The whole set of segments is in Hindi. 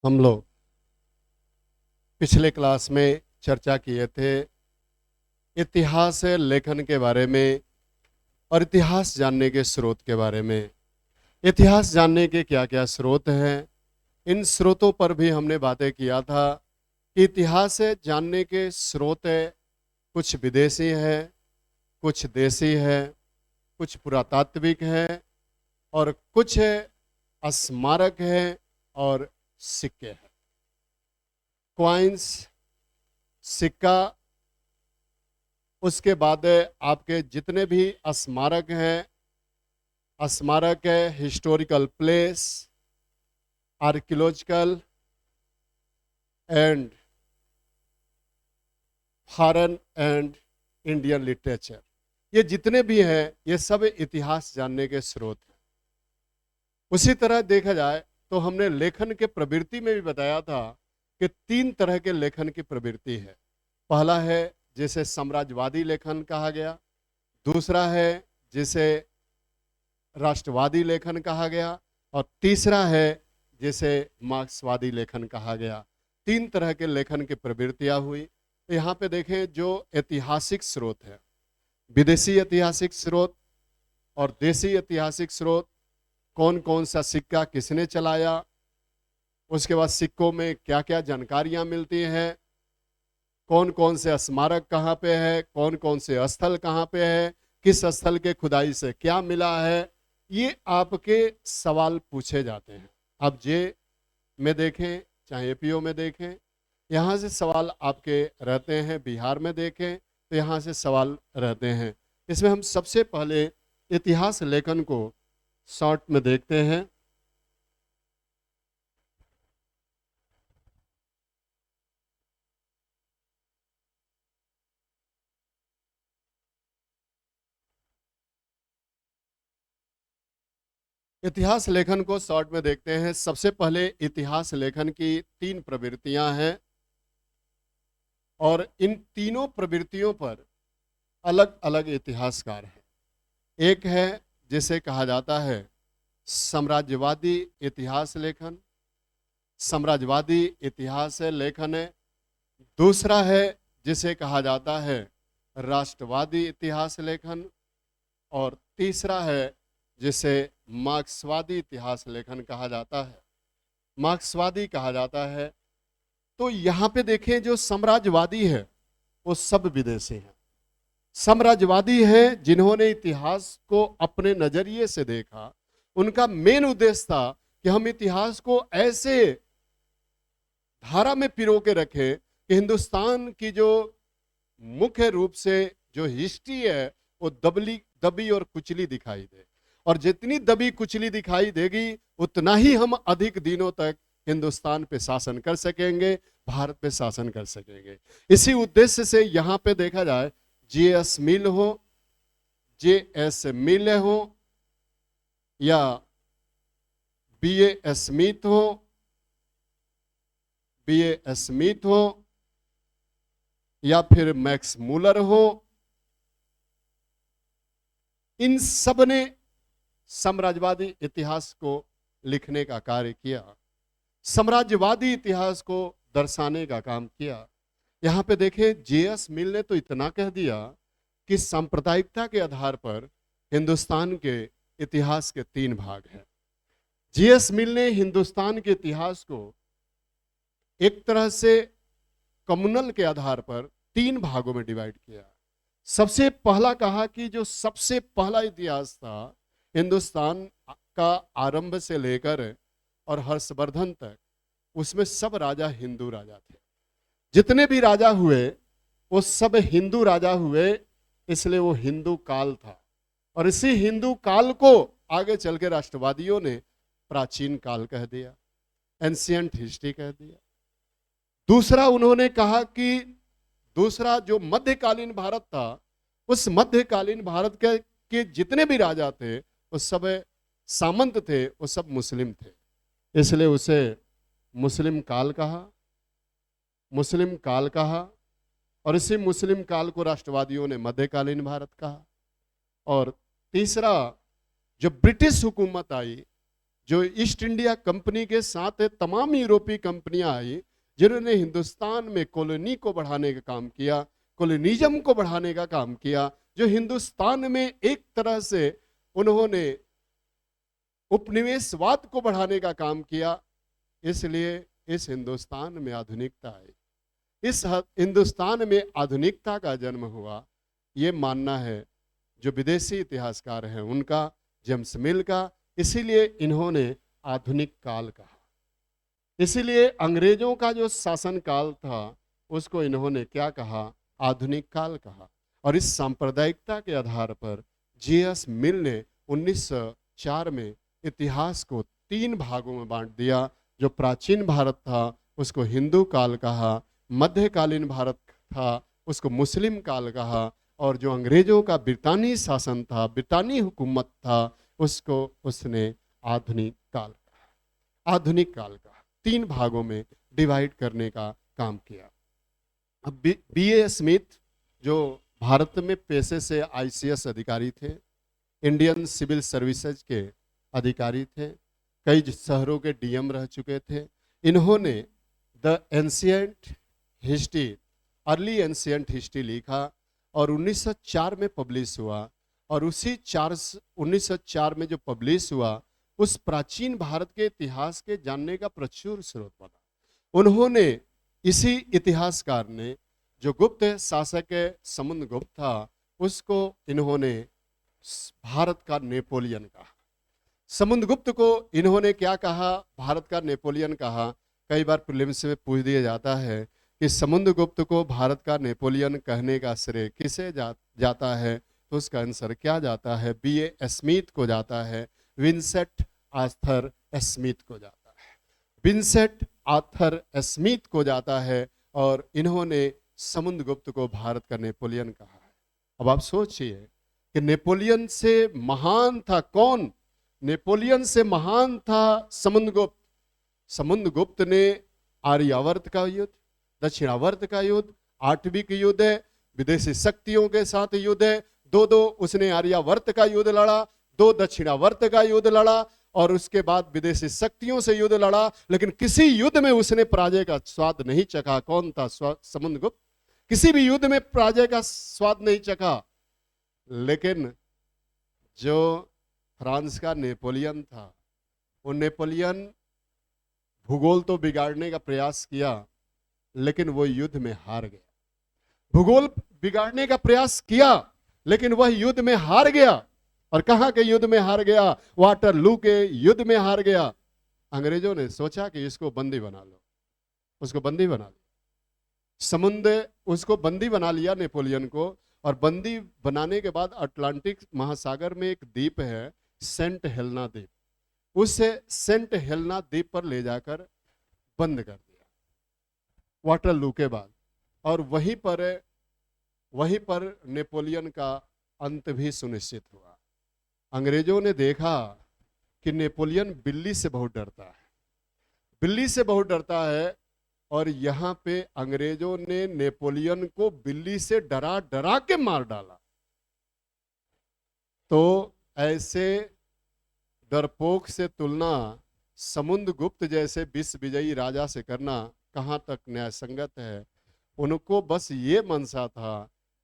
हम लोग पिछले क्लास में चर्चा किए थे इतिहास लेखन के बारे में और इतिहास जानने के स्रोत के बारे में। इतिहास जानने के क्या क्या स्रोत हैं, इन स्रोतों पर भी हमने बातें किया था कि इतिहास जानने के स्रोत कुछ विदेशी है, कुछ देसी है, कुछ पुरातात्विक है और कुछ स्मारक है और सिक्के हैं। क्वाइंस, सिक्का, उसके बाद आपके जितने भी स्मारक हैं, स्मारक है, historical place, archaeological and foreign and Indian literature, ये जितने भी हैं ये सब इतिहास जानने के स्रोत हैं। उसी तरह देखा जाए तो हमने लेखन के प्रवृत्ति में भी बताया था कि 3 तरह के लेखन की प्रवृत्ति है। पहला है जिसे साम्राज्यवादी लेखन कहा गया, दूसरा है जिसे राष्ट्रवादी लेखन कहा गया और तीसरा है जिसे मार्क्सवादी लेखन कहा गया। 3 तरह के लेखन की प्रवृत्तियां हुई। तो यहाँ पे देखें जो ऐतिहासिक स्रोत है, विदेशी ऐतिहासिक स्रोत और देसी ऐतिहासिक स्रोत, कौन कौन सा सिक्का किसने चलाया, उसके बाद सिक्कों में क्या क्या जानकारियां मिलती हैं, कौन कौन से स्मारक कहाँ पे है, कौन कौन से स्थल कहाँ पे है, किस स्थल के खुदाई से क्या मिला है, ये आपके सवाल पूछे जाते हैं। आप जे में देखें चाहे एपीओ में देखें, यहाँ से सवाल आपके रहते हैं, बिहार में देखें तो यहाँ से सवाल रहते हैं। इसमें हम सबसे पहले इतिहास लेखन को शॉर्ट में देखते हैं। इतिहास लेखन को शॉर्ट में देखते हैं। सबसे पहले इतिहास लेखन की 3 प्रवृत्तियां हैं और इन तीनों प्रवृत्तियों पर अलग अलग इतिहासकार हैं। एक है जिसे कहा जाता है साम्राज्यवादी इतिहास लेखन, साम्राज्यवादी इतिहास लेखन है। दूसरा है जिसे कहा जाता है राष्ट्रवादी इतिहास लेखन और तीसरा है जिसे मार्क्सवादी इतिहास लेखन कहा जाता है, मार्क्सवादी कहा जाता है। तो यहाँ पे देखें जो साम्राज्यवादी है वो सब विदेशी हैं। साम्राज्यवादी हैं जिन्होंने इतिहास को अपने नजरिए से देखा। उनका मेन उद्देश्य था कि हम इतिहास को ऐसे धारा में पिरो के रखें कि हिंदुस्तान की जो मुख्य रूप से जो हिस्ट्री है वो दबी और कुचली दिखाई दे, और जितनी दबी कुचली दिखाई देगी उतना ही हम अधिक दिनों तक हिंदुस्तान पे शासन कर सकेंगे, भारत पे शासन कर सकेंगे। इसी उद्देश्य से यहाँ पे देखा जाए जे.एस. मिल हो, जे.एस. मिल हो या बी.ए. स्मिथ हो, बी.ए. स्मिथ हो या फिर मैक्स मूलर हो, इन सब ने साम्राज्यवादी इतिहास को लिखने का कार्य किया, साम्राज्यवादी इतिहास को दर्शाने का काम किया। यहां पे देखें जे.एस. मिल ने तो इतना कह दिया कि सांप्रदायिकता के आधार पर हिंदुस्तान के इतिहास के 3 भाग हैं। जे.एस. मिल ने हिंदुस्तान के इतिहास को एक तरह से कम्युनल के आधार पर 3 भागों में डिवाइड किया। सबसे पहला कहा कि जो सबसे पहला इतिहास था हिंदुस्तान का आरंभ से लेकर और हर्षवर्धन तक, उसमें सब राजा हिंदू राजा थे। जितने भी राजा हुए वो सब हिंदू राजा हुए, इसलिए वो हिंदू काल था। और इसी हिंदू काल को आगे चल के राष्ट्रवादियों ने प्राचीन काल कह दिया, एंशिएंट हिस्ट्री कह दिया। दूसरा उन्होंने कहा कि दूसरा जो मध्यकालीन भारत था, उस मध्यकालीन भारत के जितने भी राजा थे वो सब सामंत थे, वो सब मुस्लिम थे, इसलिए उसे मुस्लिम काल कहा, मुस्लिम काल कहा। और इसी मुस्लिम काल को राष्ट्रवादियों ने मध्यकालीन भारत कहा। और तीसरा जो ब्रिटिश हुकूमत आई, जो ईस्ट इंडिया कंपनी के साथ तमाम यूरोपीय कंपनियां आई जिन्होंने हिंदुस्तान में कॉलोनी को बढ़ाने का काम किया, कॉलोनिज्म को बढ़ाने का काम किया, जो हिंदुस्तान में एक तरह से उन्होंने उपनिवेशवाद को बढ़ाने का काम किया। इसलिए इस हिंदुस्तान में आधुनिकता आई, इस हिंदुस्तान में आधुनिकता का जन्म हुआ। ये मानना है जो विदेशी इतिहासकार हैं उनका, जेम्स मिल का। इसीलिए इन्होंने आधुनिक काल कहा। इसीलिए अंग्रेजों का जो शासन काल था उसको इन्होंने क्या कहा? आधुनिक काल कहा। और इस सांप्रदायिकता के आधार पर जीएस मिल ने 1904 में इतिहास को 3 भागों में बांट दिया। जो प्राचीन भारत था उसको हिंदू काल कहा, मध्यकालीन भारत था उसको मुस्लिम काल कहा, और जो अंग्रेजों का ब्रितानी शासन था, ब्रितानी हुकूमत था, उसको उसने आधुनिक काल कहा। आधुनिक काल का 3 भागों में डिवाइड करने का काम किया। अब बीए स्मिथ जो भारत में पेशे से आईसीएस अधिकारी थे, इंडियन सिविल सर्विसेज के अधिकारी थे, कई शहरों के डीएम रह चुके थे। इन्होंने the ancient history, early ancient history लिखा और 1904 में पब्लिश हुआ। और उसी 1904 में जो पब्लिश हुआ उस प्राचीन भारत के इतिहास के जानने का प्रचुर स्रोत बना। उन्होंने, इसी इतिहासकार ने, जो गुप्त शासक समुद्रगुप्त था उसको इन्होंने भारत का नेपोलियन कहा। समुद्रगुप्त को इन्होंने क्या कहा? भारत का नेपोलियन कहा। कई बार प्रीलिम्स में पूछ दिया जाता है कि समुद्रगुप्त को भारत का नेपोलियन कहने का श्रेय किसे जाता है, तो उसका आंसर क्या जाता है? बीए स्मिथ को जाता है, विंसेंट आर्थर स्मिथ को जाता है, विंसेंट आर्थर स्मिथ को जाता है। और इन्होंने समुद्रगुप्त को भारत का नेपोलियन कहा है। अब आप सोचिए कि नेपोलियन से महान था कौन? नेपोलियन से महान था समुद्रगुप्त। समुद्रगुप्त ने आर्यावर्त का युद्ध, दक्षिणावर्त का युद्ध, आठवीं युद्ध है, विदेशी शक्तियों के साथ युद्ध है, 2 उसने आर्यावर्त का युद्ध लड़ा, 2 दक्षिणावर्त का युद्ध लड़ा, और उसके बाद विदेशी शक्तियों से युद्ध लड़ा। लेकिन किसी युद्ध में उसने पराजय का स्वाद नहीं चखा। कौन था? समुद्रगुप्त। किसी भी युद्ध में पराजय का स्वाद नहीं चखा। लेकिन जो फ्रांस का नेपोलियन था, वो नेपोलियन भूगोल तो बिगाड़ने का प्रयास किया, लेकिन वो युद्ध में हार गया। भूगोल बिगाड़ने का प्रयास किया, लेकिन वह युद्ध में हार गया। और कहां के युद्ध में हार गया? वाटरलू के युद्ध में हार गया। अंग्रेजों ने सोचा कि इसको बंदी बना लो, उसको बंदी बना लिया। समुद्र उसको बंदी बना लिया नेपोलियन को। और बंदी बनाने के बाद अटलांटिक महासागर में एक द्वीप है सेंट हेलेना द्वीप, उस सेंट हेलेना द्वीप पर ले जाकर बंद कर दिया वाटरलू के बाद। और वहीं पर नेपोलियन का अंत भी सुनिश्चित हुआ। अंग्रेजों ने देखा कि नेपोलियन बिल्ली से बहुत डरता है, बिल्ली से बहुत डरता है। और यहाँ पे अंग्रेजों ने नेपोलियन को बिल्ली से डरा डरा के मार डाला। तो ऐसे डरपोक से तुलना समुद्रगुप्त जैसे विश्व विजयी राजा से करना कहाँ तक न्याय संगत है? उनको बस ये मनसा था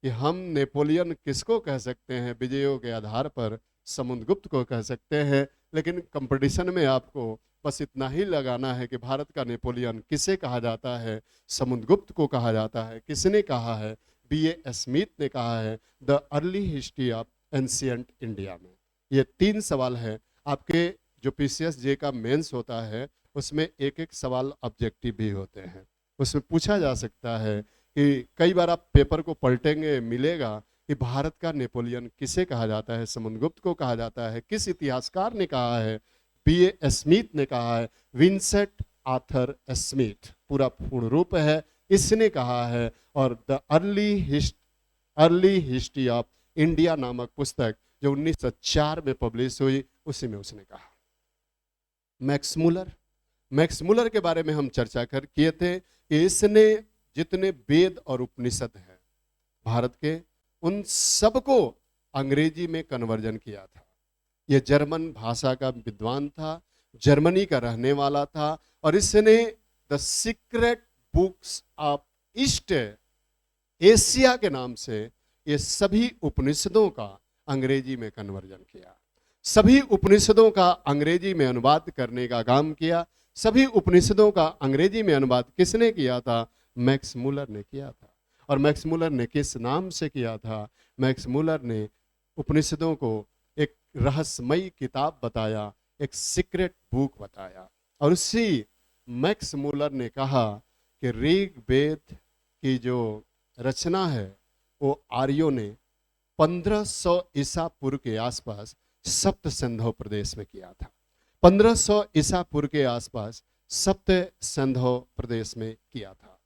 कि हम नेपोलियन किसको कह सकते हैं, विजयों के आधार पर समुद्रगुप्त को कह सकते हैं। लेकिन कंपटीशन में आपको बस इतना ही लगाना है कि भारत का नेपोलियन किसे कहा जाता है? समुद्रगुप्त को कहा जाता है। किसने कहा है? बीए स्मिथ ने कहा है the early history of ancient India में। ये 3 सवाल है आपके जो पीसीएस जे का मेंस होता है, उसमें एक एक सवाल ऑब्जेक्टिव भी होते हैं। उसमें पूछा जा सकता है कि कई बार आप पेपर को पलटेंगे, मिलेगा कि भारत का नेपोलियन किसे कहा जाता है? समुद्रगुप्त को कहा जाता है। किस इतिहासकार ने कहा है? बीए स्मिथ ने कहा है, विंसेंट आर्थर स्मिथ पूरा पूर्ण रूप है, इसने कहा है। और the early history of India नामक पुस्तक जो 1904 में पब्लिश हुई, उसी में उसने कहा। मैक्स मुलर के बारे में हम चर्चा किए थे कि इसने जितने वेद और उपनिषद हैं भारत के, उन सबको अंग्रेजी में कन्वर्जन किया था। ये जर्मन भाषा का विद्वान था। जर्मनी का रहने वाला था और इसने the secret books of east Asia के नाम से ये सभी उपनिषदों का अंग्रेजी में कन्वर्जन किया, सभी उपनिषदों का अंग्रेजी में अनुवाद करने का काम किया। सभी उपनिषदों का अंग्रेजी में अनुवाद किसने किया था? मैक्स मुलर ने किया था। और मैक्स मुलर ने किस नाम से किया था? मैक्स मुलर ने उपनिषदों को एक रहस्यमयी किताब बताया, एक सीक्रेट बुक बताया। और उसी मैक्स मुलर ने कहा कि ऋग्वेद की जो रचना है वो आर्यों ने 1500 ईसा पूर्व के आसपास सप्त सिंधु प्रदेश में किया था। 1500 ईसा पूर्व के आसपास सप्त सिंधु प्रदेश में किया था।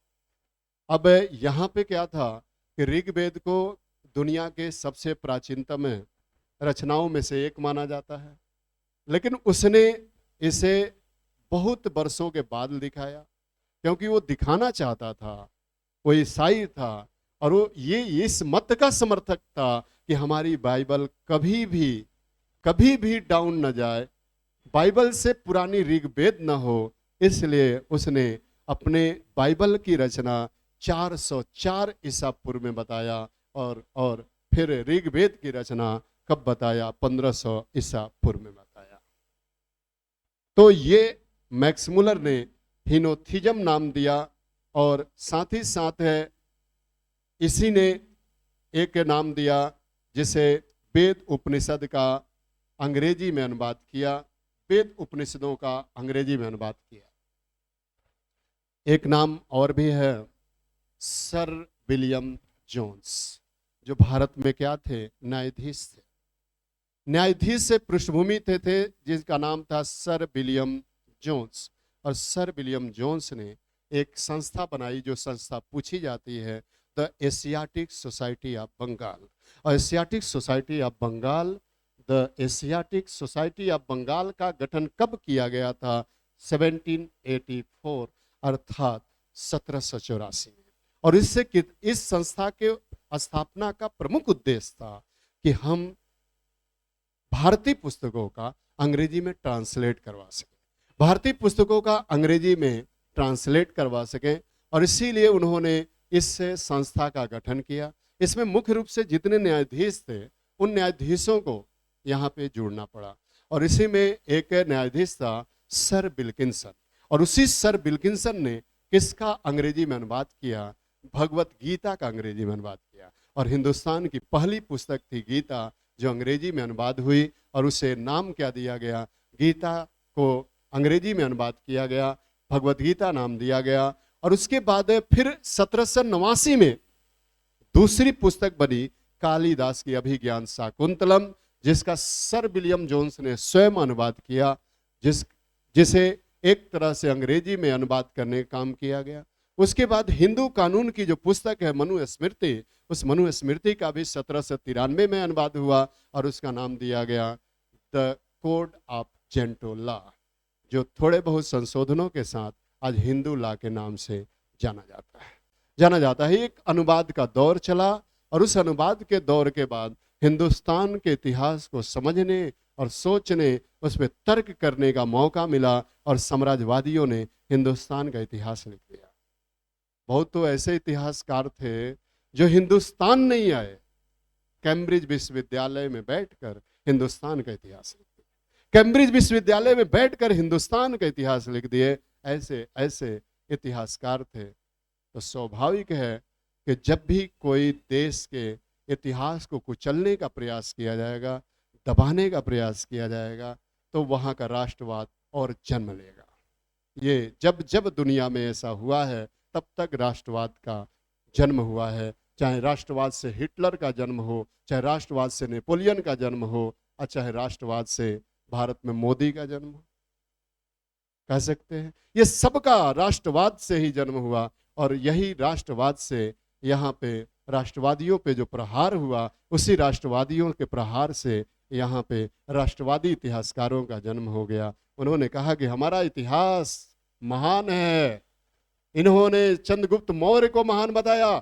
अब यहाँ पे क्या था कि ऋग्वेद को दुनिया के सबसे प्राचीनतम रचनाओं में से एक माना जाता है, लेकिन उसने इसे बहुत वर्षों के बाद दिखाया, क्योंकि वो दिखाना चाहता था, वो ईसाई था और वो ये इस मत का समर्थक था कि हमारी बाइबल कभी भी डाउन न जाए, बाइबल से पुरानी ऋग्वेद न हो। इसलिए उसने अपने बाइबल की रचना 404 ईसा पूर्व में बताया और फिर ऋग्वेद की रचना कब बताया? 1500 ईसा पूर्व में बताया। तो ये मैक्स मुलर ने हिनोथिज्म नाम दिया और साथ ही साथ है इसी ने एक नाम दिया जिसे वेद उपनिषद का अंग्रेजी में अनुवाद किया, वेद उपनिषदों का अंग्रेजी में अनुवाद किया। एक नाम और भी है, सर विलियम जोन्स, जो भारत में क्या थे? न्यायाधीश थे। न्यायाधीश से पृष्ठभूमि थे जिसका नाम था सर विलियम जोन्स। और सर विलियम जोन्स ने एक संस्था बनाई, जो संस्था पूछी जाती है the Asiatic Society of Bengal. और Asiatic Society of Bengal, the Asiatic Society of Bengal का गठन कब किया गया था? 1784 अर्थात 1784 में। और इससे इस संस्था के स्थापना का प्रमुख उद्देश्य था कि हम भारतीय पुस्तकों का अंग्रेजी में ट्रांसलेट करवा सकें, भारतीय पुस्तकों का अंग्रेजी में ट्रांसलेट करवा सकें। और इसीलिए उन्होंने इस संस्था का गठन किया। इसमें मुख्य रूप से जितने न्यायाधीश थे उन न्यायाधीशों को यहाँ पे जोड़ना पड़ा। और इसी में एक न्यायाधीश था सर विल्किंसन, और उसी सर विल्किंसन ने किसका अंग्रेजी में अनुवाद किया? भगवत गीता का अंग्रेजी में अनुवाद किया। और हिंदुस्तान की पहली पुस्तक थी गीता, जो अंग्रेजी में अनुवाद हुई और उसे नाम क्या दिया गया? गीता को अंग्रेजी में अनुवाद किया गया, भगवत गीता नाम दिया गया। और उसके बाद फिर 1789 में दूसरी पुस्तक बनी कालिदास की अभिज्ञान शाकुंतलम, जिसका सर विलियम जोन्स ने स्वयं अनुवाद किया, जिसे एक तरह से अंग्रेजी में अनुवाद करने का काम किया गया। उसके बाद हिंदू कानून की जो पुस्तक है मनुस्मृति, उस मनुस्मृति का भी 1793 में अनुवाद हुआ और उसका नाम दिया गया द कोड ऑफ जेंटो लॉ, जो थोड़े बहुत संशोधनों के साथ आज हिंदू लॉ के नाम से जाना जाता है। एक अनुवाद का दौर चला और उस अनुवाद के दौर के बाद हिंदुस्तान के इतिहास को समझने और सोचने, उस पर तर्क करने का मौका मिला और साम्राज्यवादियों ने हिंदुस्तान का इतिहास लिख दिया। बहुत तो ऐसे इतिहासकार थे जो हिंदुस्तान नहीं आए, कैम्ब्रिज विश्वविद्यालय में बैठकर हिंदुस्तान का इतिहास लिख दिया, कैम्ब्रिज विश्वविद्यालय में बैठकर हिंदुस्तान का इतिहास लिख दिए। ऐसे ऐसे इतिहासकार थे। तो स्वाभाविक है कि जब भी कोई देश के इतिहास को कुचलने का प्रयास किया जाएगा, दबाने का प्रयास किया जाएगा, तो वहाँ का राष्ट्रवाद और जन्म लेगा। ये जब दुनिया में ऐसा हुआ है तब तक राष्ट्रवाद का जन्म हुआ है। चाहे राष्ट्रवाद से हिटलर का जन्म हो, चाहे राष्ट्रवाद से नेपोलियन का जन्म हो, और चाहे राष्ट्रवाद से भारत में मोदी का जन्म हो, कह सकते हैं ये सबका राष्ट्रवाद से ही जन्म हुआ। और यही राष्ट्रवाद से यहाँ पे राष्ट्रवादियों पे जो प्रहार हुआ, उसी राष्ट्रवादियों के प्रहार से यहाँ पे राष्ट्रवादी इतिहासकारों का जन्म हो गया। उन्होंने कहा कि हमारा इतिहास महान है। इन्होंने चंद्रगुप्त मौर्य को महान बताया,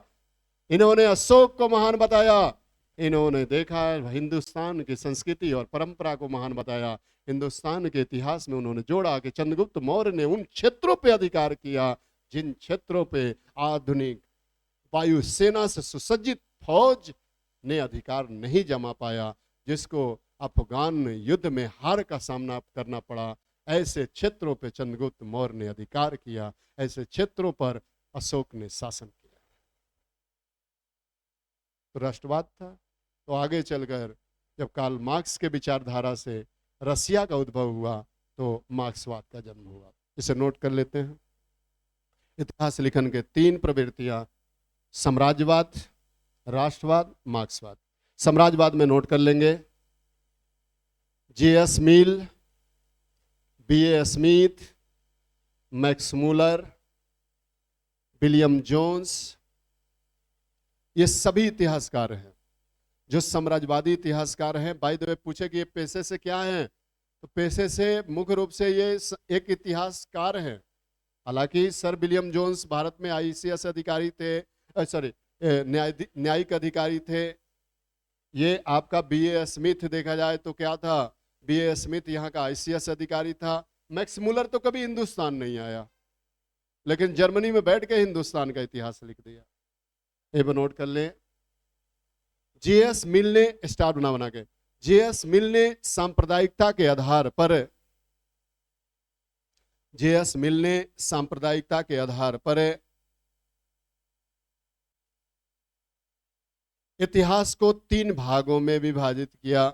इन्होंने अशोक को महान बताया, इन्होंने देखा, हिंदुस्तान की संस्कृति और परंपरा को महान बताया। हिंदुस्तान के इतिहास में उन्होंने जोड़ा कि चंद्रगुप्त मौर्य ने उन क्षेत्रों पे अधिकार किया जिन क्षेत्रों पे आधुनिक वायुसेना से सुसज्जित फौज ने अधिकार नहीं जमा पाया, जिसको अफगान युद्ध में हार का सामना करना पड़ा। ऐसे क्षेत्रों पे चंद्रगुप्त मौर्य ने अधिकार किया, ऐसे क्षेत्रों पर अशोक ने शासन किया। तो राष्ट्रवाद था। तो आगे चलकर जब कार्ल मार्क्स के विचारधारा से रसिया का उद्भव हुआ तो मार्क्सवाद का जन्म हुआ। इसे नोट कर लेते हैं। इतिहास लिखन के तीन प्रवृत्तियां, साम्राज्यवाद, राष्ट्रवाद, मार्क्सवाद। साम्राज्यवाद में नोट कर लेंगे J.S. Mill, B.A. Smith, Max Müller, William Jones, ये सभी इतिहासकार हैं जो साम्राज्यवादी इतिहासकार हैं। बाय द वे पूछे कि ये पेशे से क्या हैं, तो पेशे से मुख्य रूप से ये एक इतिहासकार हैं। हालांकि सर विलियम जोन्स भारत में ICS अधिकारी थे, न्यायिक अधिकारी थे। ये आपका B.A. स्मिथ देखा जाए तो क्या था, B.A. स्मिथ यहाँ का ICS अधिकारी था। मैक्स मूलर तो कभी हिंदुस्तान नहीं आया, लेकिन जर्मनी में बैठ के हिंदुस्तान का इतिहास लिख दिया। ये नोट कर ले। J.S. मिल ने, स्टार बना के, J.S. मिल ने सांप्रदायिकता के आधार पर, J.S. मिल ने सांप्रदायिकता के आधार पर इतिहास को तीन भागों में विभाजित किया।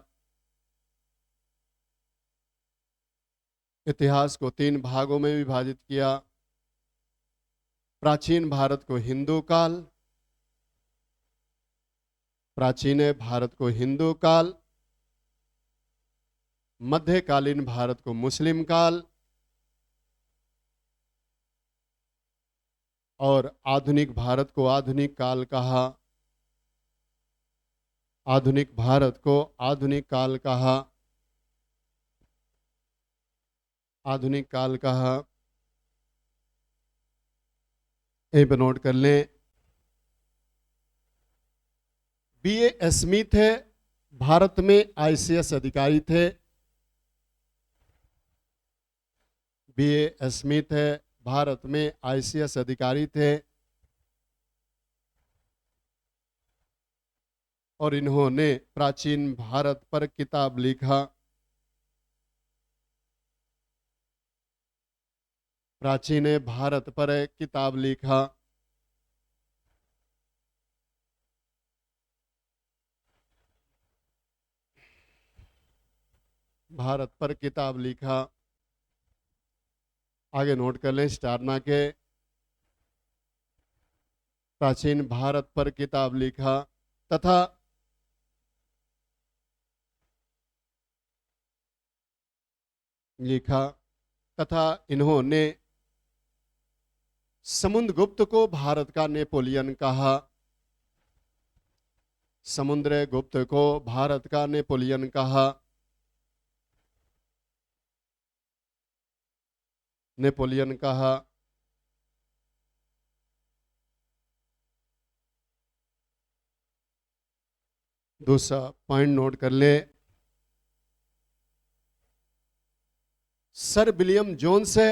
इतिहास को तीन भागों में विभाजित किया। प्राचीन भारत को हिंदू काल, प्राचीन भारत को हिंदू काल, मध्यकालीन भारत को मुस्लिम काल और आधुनिक भारत को आधुनिक काल कहा। आधुनिक भारत को आधुनिक काल कहा, आधुनिक काल कहा। एक नोट कर लें। B.A. स्मिथ है, भारत में ICS अधिकारी थे। B.A. स्मिथ है, भारत में ICS अधिकारी थे और इन्होंने प्राचीन भारत पर किताब लिखा। प्राचीन भारत पर किताब लिखा। भारत पर किताब लिखा। आगे नोट कर लें, स्टार ना के, प्राचीन भारत पर किताब लिखा तथा इन्होंने समुद्रगुप्त को भारत का नेपोलियन कहा। समुद्रगुप्त को भारत का नेपोलियन कहा। नेपोलियन कहा। दूसरा पॉइंट नोट कर ले, सर विलियम जोन्स है,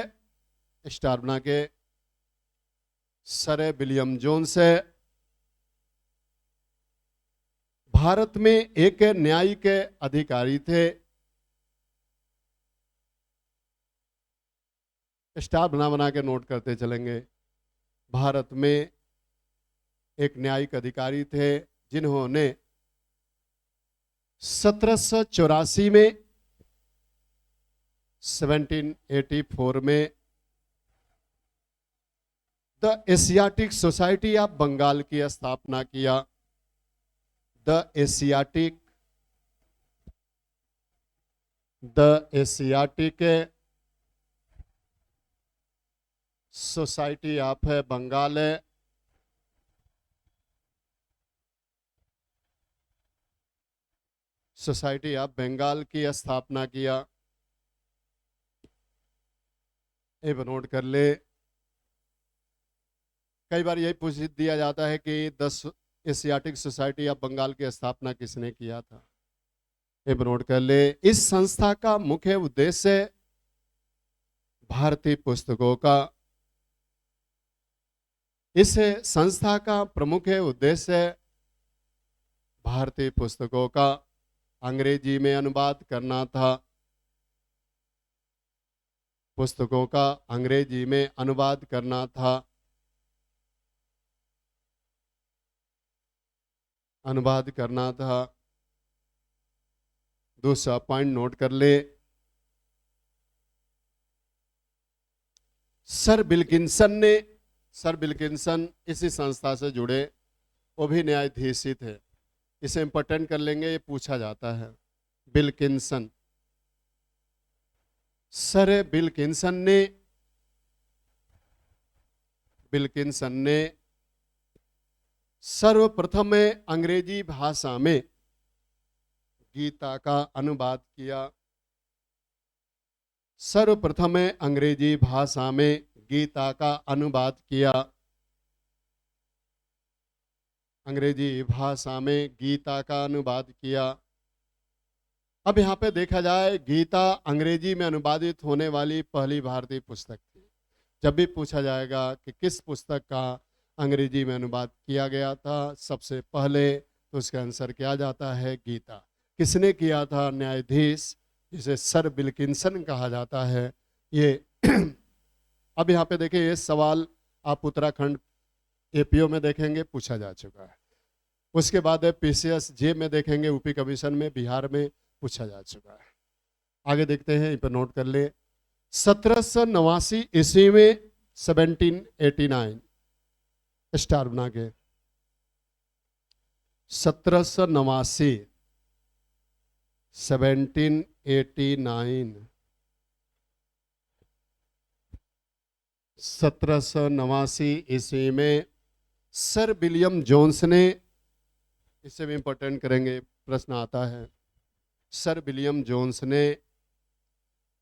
स्टार बना के, सर विलियम जोन्स है, भारत में एक न्यायिक अधिकारी थे। स्टार बना के नोट करते चलेंगे। भारत में एक न्यायिक अधिकारी थे जिन्होंने 1784 में 1784 में the Asiatic Society of Bengal की स्थापना किया। The Asiatic Society of Bengal Society of Bengal की स्थापना किया। ये नोट कर ले। कई बार यही पूछ दिया जाता है कि एशियाटिक सोसाइटी ऑफ बंगाल की स्थापना किसने किया था? ये नोट कर ले। इस संस्था का मुख्य उद्देश्य भारतीय पुस्तकों का, इस संस्था का प्रमुख उद्देश्य भारतीय पुस्तकों का अंग्रेजी में अनुवाद करना था। पुस्तकों का अंग्रेजी में अनुवाद करना था। अनुवाद करना था। दूसरा पॉइंट नोट कर ले। सर विल्किंसन इसी संस्था से जुड़े, वो भी न्यायाधीश ही थे। इसे इंपॉर्टेंट कर लेंगे, ये पूछा जाता है। विल्किंसन, सर विल्किंसन ने सर्वप्रथम अंग्रेजी भाषा में गीता का अनुवाद किया। सर्वप्रथम अंग्रेजी भाषा में गीता का अनुवाद किया। अंग्रेजी भाषा में गीता का अनुवाद किया। अब यहाँ पे देखा जाए, गीता अंग्रेजी में अनुवादित होने वाली पहली भारतीय पुस्तक थी। जब भी पूछा जाएगा कि किस पुस्तक का अंग्रेजी में अनुवाद किया गया था सबसे पहले, तो उसका आंसर क्या जाता है? गीता। किसने किया था? न्यायाधीश, जिसे सर विल्किंसन कहा जाता है। ये अब यहाँ पे देखिए, ये सवाल आप उत्तराखंड एपीओ में देखेंगे, पूछा जा चुका है। उसके बाद पीसीएस जे में देखेंगे, यूपी कमीशन में, बिहार में पूछा जा चुका है। आगे देखते हैं, इन पर नोट कर ले। 1789 ईस्वी में 1789 स्टार बना के 1789 1789 1789 ईस्वी में सर विलियम जोन्स ने, इसे भी इंपॉर्टेंट करेंगे, प्रश्न आता है। सर विलियम जोन्स ने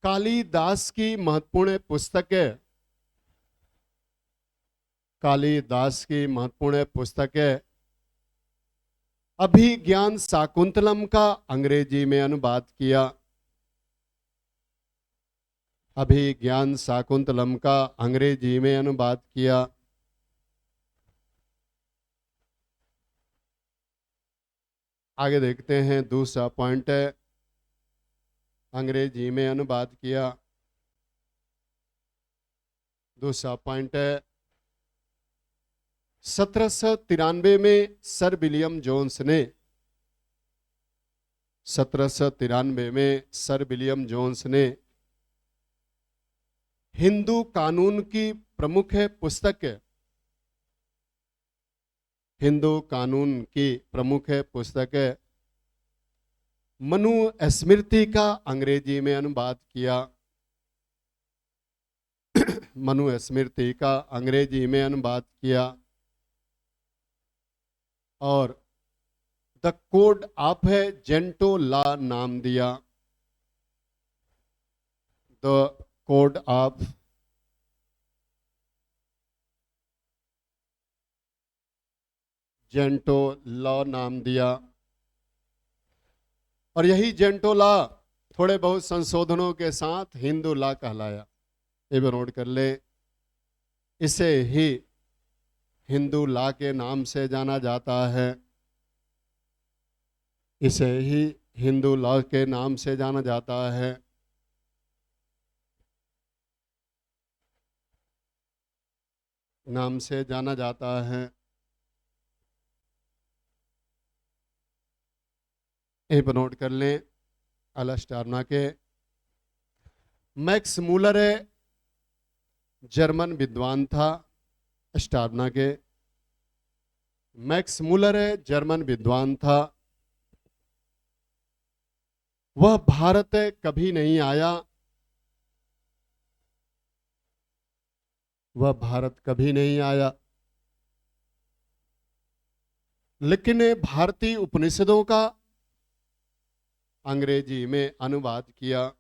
कालिदास की महत्वपूर्ण पुस्तकें, कालिदास की महत्वपूर्ण पुस्तकें अभिज्ञान शाकुंतलम का अंग्रेजी में अनुवाद किया। अभिज्ञान शाकुंतलम का अंग्रेजी में अनुवाद किया। आगे देखते हैं, दूसरा पॉइंट है, अंग्रेजी में अनुवाद किया। दूसरा पॉइंट है, 1793 में सर विलियम जोन्स ने 1793 में सर विलियम जोन्स ने हिंदू कानून की प्रमुख पुस्तक, हिंदू कानून की प्रमुख पुस्तक मनुस्मृति का अंग्रेजी में अनुवाद किया। मनुस्मृति का अंग्रेजी में अनुवाद किया। और द कोड ऑफ जेंटो लॉ नाम दिया। द कोड ऑफ जेंटो लॉ नाम दिया। और यही जेंटो लॉ थोड़े बहुत संशोधनों के साथ हिंदू लॉ कहलाया। ये भी नोट कर ले। इसे ही हिंदू लॉ के नाम से जाना जाता है। इसे ही हिंदू लॉ के नाम से जाना जाता है। नाम से जाना जाता है। ये पर नोट कर लें, अलास्टार्ना के। मैक्स मूलर जर्मन विद्वान था। स्टार्ना के मैक्स मूलर जर्मन विद्वान था। वह भारत कभी नहीं आया। वह भारत कभी नहीं आया, लेकिन भारतीय उपनिषदों का अंग्रेजी में अनुवाद किया।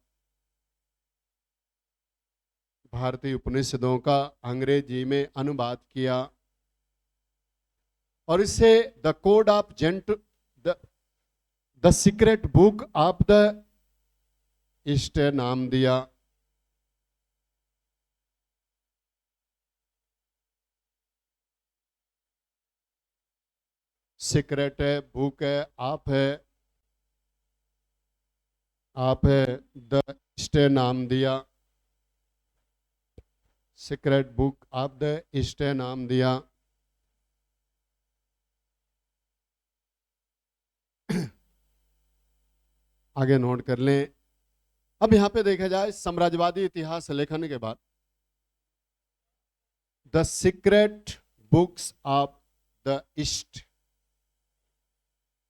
भारतीय उपनिषदों का अंग्रेजी में अनुवाद किया। और इसे the code of gent the secret book of the East नाम दिया। सीक्रेट है, बुक है, आप है, द ईस्ट नाम दिया। Secret book of the East नाम दिया। आगे नोट कर लें। अब यहां पे देखा जाए साम्राज्यवादी इतिहास लेखन के बाद the secret books of the east,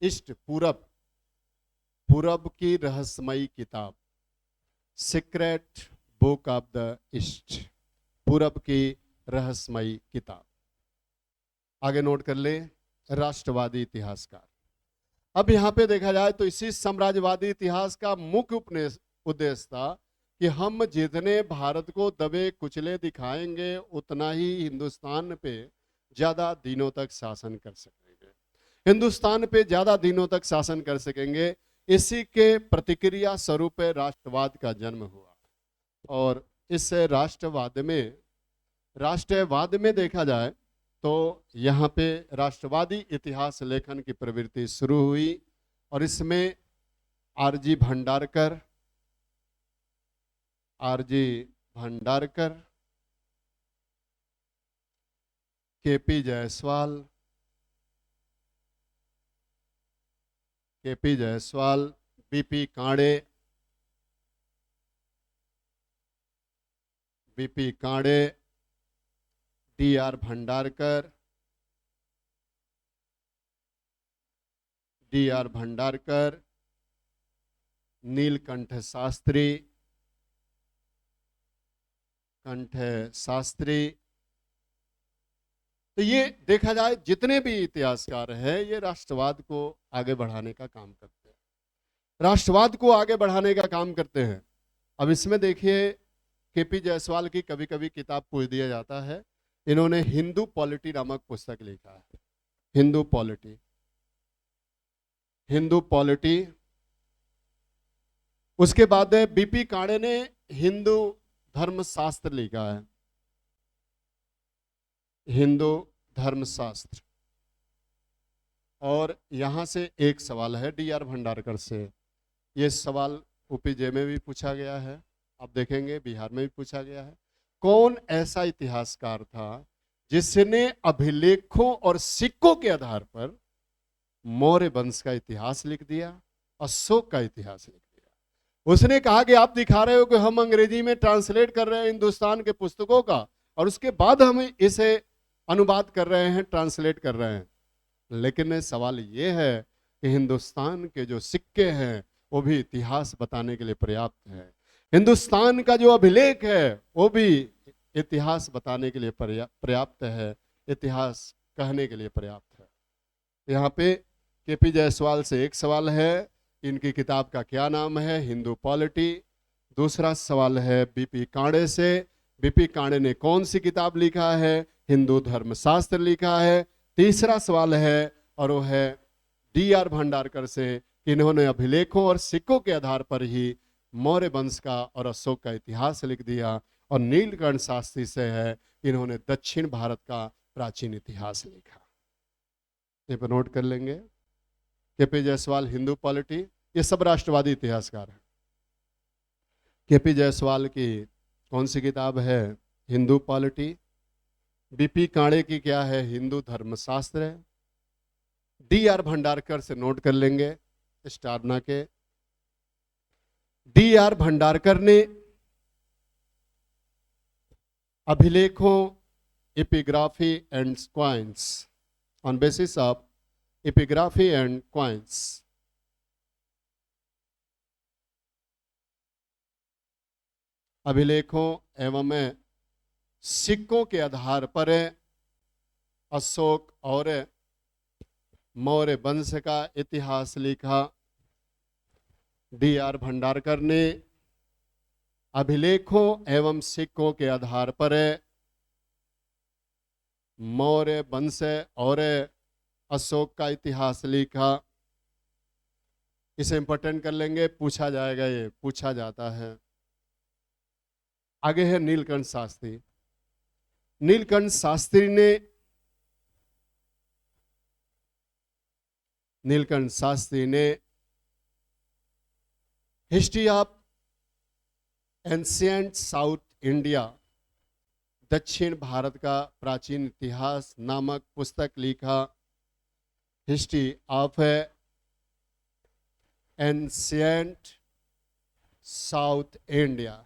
east पूरब, पूरब की रहस्यमयी किताब, secret book of the east, पूरब की रहस्यमयी किताब। आगे नोट कर ले, राष्ट्रवादी इतिहासकार। अब यहां पे देखा जाए तो इसी साम्राज्यवादी इतिहास का मुख्य उद्देश्य था कि हम जितने भारत को दबे कुचले दिखाएंगे उतना ही हिंदुस्तान पे ज्यादा दिनों तक शासन कर सकेंगे, हिंदुस्तान पे ज्यादा दिनों तक शासन कर सकेंगे। इसी के प्रतिक्रिया स्वरूप राष्ट्रवाद का जन्म हुआ। और इस राष्ट्रवाद में देखा जाए तो यहाँ पे राष्ट्रवादी इतिहास लेखन की प्रवृत्ति शुरू हुई और इसमें RG Bhandarkar, KP Jayaswal, BP Kande, D R Bhandarkar, Nilkanth Shastri. तो ये देखा जाए जितने भी इतिहासकार हैं ये राष्ट्रवाद को आगे बढ़ाने का काम करते हैं, राष्ट्रवाद को आगे बढ़ाने का काम करते हैं। अब इसमें देखिए केपी जायसवाल की कभी कभी किताब पूछ दिया जाता है। इन्होंने हिंदू पॉलिटी नामक पुस्तक लिखा है, हिंदू पॉलिटी। उसके बाद बीपी कांडे ने हिंदू धर्मशास्त्र लिखा है, हिंदू धर्मशास्त्र। और यहां से एक सवाल है डी आर भंडारकर से, यह सवाल यूपीजे में भी पूछा गया है, आप देखेंगे बिहार में भी पूछा गया है। कौन ऐसा इतिहासकार था जिसने अभिलेखों और सिक्कों के आधार पर मौर्य वंश का इतिहास लिख दिया, अशोक का इतिहास लिख दिया। उसने कहा कि आप दिखा रहे हो कि हम अंग्रेजी में ट्रांसलेट कर रहे हैं हिंदुस्तान के पुस्तकों का और उसके बाद हम इसे अनुवाद कर रहे हैं, ट्रांसलेट कर रहे हैं। लेकिन सवाल यह है कि हिंदुस्तान के जो सिक्के हैं वो भी इतिहास बताने के लिए पर्याप्त है, हिंदुस्तान का जो अभिलेख है वो भी इतिहास बताने के लिए पर्याप्त है, इतिहास कहने के लिए पर्याप्त है। यहाँ पे केपी जायसवाल से एक सवाल है, इनकी किताब का क्या नाम है, हिंदू पॉलिटी। दूसरा सवाल है बीपी कांडे से, बीपी कांडे ने कौन सी किताब लिखा है, हिंदू धर्मशास्त्र लिखा है। तीसरा सवाल है और वो है डी आर भंडारकर से, इन्होंने अभिलेखों और सिक्कों के आधार पर ही मौर्य वंश का और अशोक का इतिहास लिख दिया। और नीलकंठ शास्त्री से है, इन्होंने दक्षिण भारत का प्राचीन इतिहास लिखा। ये पर नोट कर लेंगे। केपी जायसवाल हिंदू पॉलिटी, ये सब राष्ट्रवादी इतिहासकार हैं। केपी जायसवाल की कौन सी किताब है, हिंदू पॉलिटी। बीपी कांडे की क्या है, हिंदू धर्मशास्त्र है। डी आर भंडारकर से नोट कर लेंगे, स्टार बना के। डी आर भंडारकर ने अभिलेखों, epigraphy and coins, on basis of epigraphy and coins, अभिलेखों एवं सिक्कों के आधार पर अशोक और मौर्य वंश का इतिहास लिखा। डी आर भंडारकर ने अभिलेखों एवं सिक्कों के आधार पर मौर्य वंश और अशोक का इतिहास लिखा। इसे इंपॉर्टेंट कर लेंगे, पूछा जाएगा, ये पूछा जाता है। आगे है नीलकंठ शास्त्री। नीलकंठ शास्त्री ने history of ancient south India, दक्षिण भारत का प्राचीन इतिहास नामक पुस्तक लिखा। History of ancient south India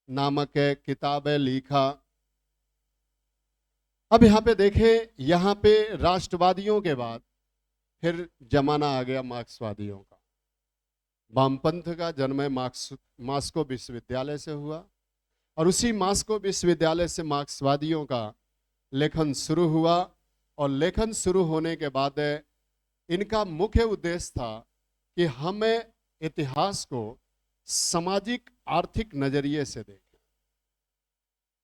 नामक किताब लिखा। अब यहाँ पे देखें, यहाँ पे राष्ट्रवादियों के बाद फिर जमाना आ गया मार्क्सवादियों का। वामपंथ का जन्म मास्को विश्वविद्यालय से हुआ और उसी मास्को विश्वविद्यालय से मार्क्सवादियों का लेखन शुरू हुआ। और लेखन शुरू होने के बाद इनका मुख्य उद्देश्य था कि हमें इतिहास को सामाजिक आर्थिक नजरिए से देखें,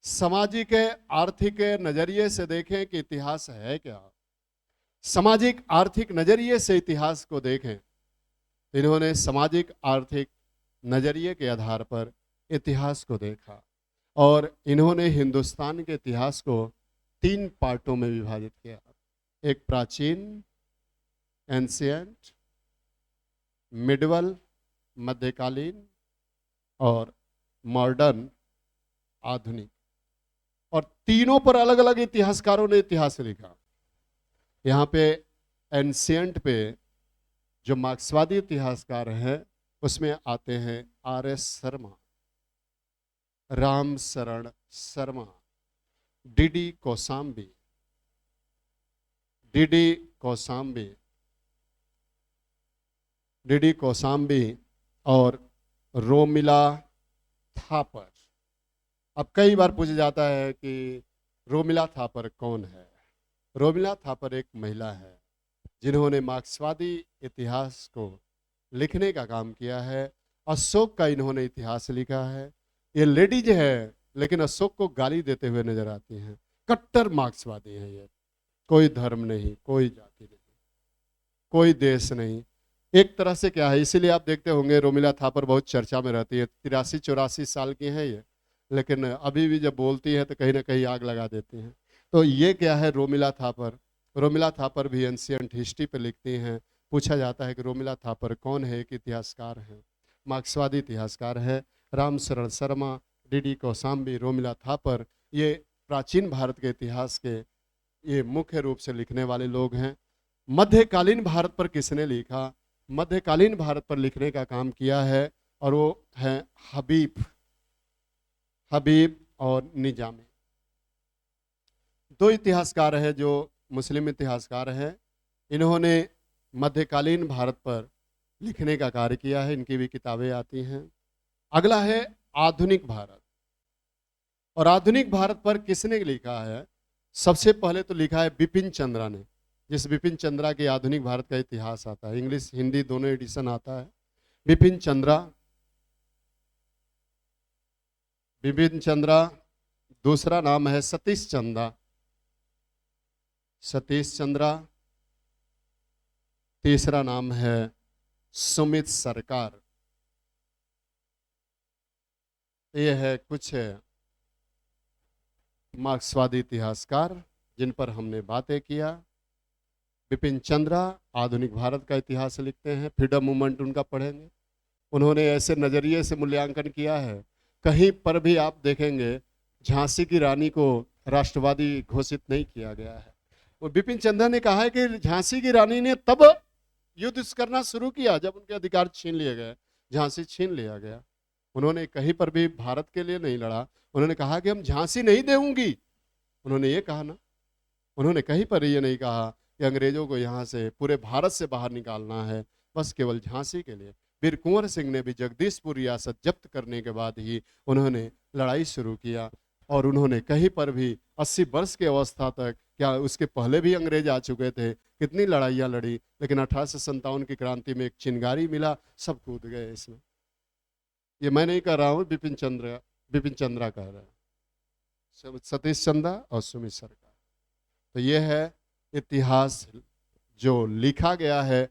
सामाजिक आर्थिक नजरिए से देखें कि इतिहास है क्या। सामाजिक आर्थिक नजरिए से इतिहास को देखें। इन्होंने सामाजिक आर्थिक नजरिए के आधार पर इतिहास को देखा और इन्होंने हिंदुस्तान के इतिहास को 3 पार्टों में विभाजित किया। एक प्राचीन, एंशिएंट, मिडवल मध्यकालीन, और मॉडर्न आधुनिक। और तीनों पर अलग अलग इतिहासकारों ने इतिहास लिखा। यहाँ पे एंशिएंट पे जो मार्क्सवादी इतिहासकार हैं उसमें आते हैं R.S. शर्मा, राम शरण शर्मा, डी.डी. कौसाम्बी और रोमिला थापर। अब कई बार पूछा जाता है कि रोमिला थापर कौन है। रोमिला थापर एक महिला है जिन्होंने मार्क्सवादी इतिहास को लिखने का काम किया है। अशोक का इन्होंने इतिहास लिखा है। ये लेडीज है लेकिन अशोक को गाली देते हुए नजर आती हैं। कट्टर मार्क्सवादी हैं ये। कोई धर्म नहीं, कोई जाति नहीं, कोई देश नहीं, एक तरह से क्या है। इसीलिए आप देखते होंगे रोमिला थापर बहुत चर्चा में रहती है। 83-84 साल की है ये, लेकिन अभी भी जब बोलती है तो कहीं ना कहीं आग लगा देती हैं। तो ये क्या है, रोमिला थापर। रोमिला थापर भी एंशिएंट हिस्ट्री पे लिखती हैं। पूछा जाता है कि रोमिला थापर कौन है। एक इतिहासकार है, मार्क्सवादी इतिहासकार है। राम शरण शर्मा, डी.डी. कौसाम्बी, रोमिला थापर, ये प्राचीन भारत के इतिहास के ये मुख्य रूप से लिखने वाले लोग हैं। मध्यकालीन भारत पर किसने लिखा? मध्यकालीन भारत पर लिखने का काम किया है और वो है हबीब और निजामी। 2 इतिहासकार हैं जो मुस्लिम इतिहासकार हैं। इन्होंने मध्यकालीन भारत पर लिखने का कार्य किया है। इनकी भी किताबें आती हैं। अगला है आधुनिक भारत। और आधुनिक भारत पर किसने लिखा है? सबसे पहले तो लिखा है बिपिन चंद्रा ने। जिस बिपिन चंद्रा के आधुनिक भारत का इतिहास आता है, इंग्लिश हिंदी दोनों एडिशन आता है। बिपिन चंद्रा, दूसरा नाम है सतीश चंद्रा, तीसरा नाम है सुमित सरकार। ये है कुछ मार्क्सवादी इतिहासकार जिन पर हमने बातें किया। बिपिन चंद्रा आधुनिक भारत का इतिहास लिखते हैं। फ्रीडम मूवमेंट उनका पढ़ेंगे। उन्होंने ऐसे नजरिए से मूल्यांकन किया है, कहीं पर भी आप देखेंगे झांसी की रानी को राष्ट्रवादी घोषित नहीं किया गया है। वो बिपिन चंद्रा ने कहा है कि झांसी की रानी ने तब युद्ध करना शुरू किया जब उनके अधिकार छीन लिए गए, झांसी छीन लिया गया। उन्होंने कहीं पर भी भारत के लिए नहीं लड़ा। उन्होंने कहा कि हम झांसी नहीं देंगी। उन्होंने ये कहा ना, उन्होंने कहीं पर ये नहीं कहा कि अंग्रेजों को यहाँ से पूरे भारत से बाहर निकालना है, बस केवल झांसी के लिए। वीर कुंवर सिंह ने भी जगदीशपुर रियासत जब्त करने के बाद ही उन्होंने लड़ाई शुरू किया। और उन्होंने कहीं पर भी 80 वर्ष की अवस्था तक, क्या उसके पहले भी अंग्रेज आ चुके थे, कितनी लड़ाइयाँ लड़ी, लेकिन 1857 की क्रांति में एक चिंगारी मिला, सब कूद गए इसमें। ये मैं नहीं कह रहा हूँ, बिपिन चंद्रा कह रहे हैं, सतीश चंद्रा और सुमित सरकार। तो यह है इतिहास जो लिखा गया है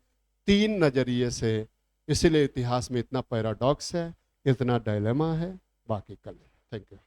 3 नजरिए से, इसीलिए इतिहास में इतना पैराडॉक्स है, इतना डायलेमा है। बाकी कल। Thank you.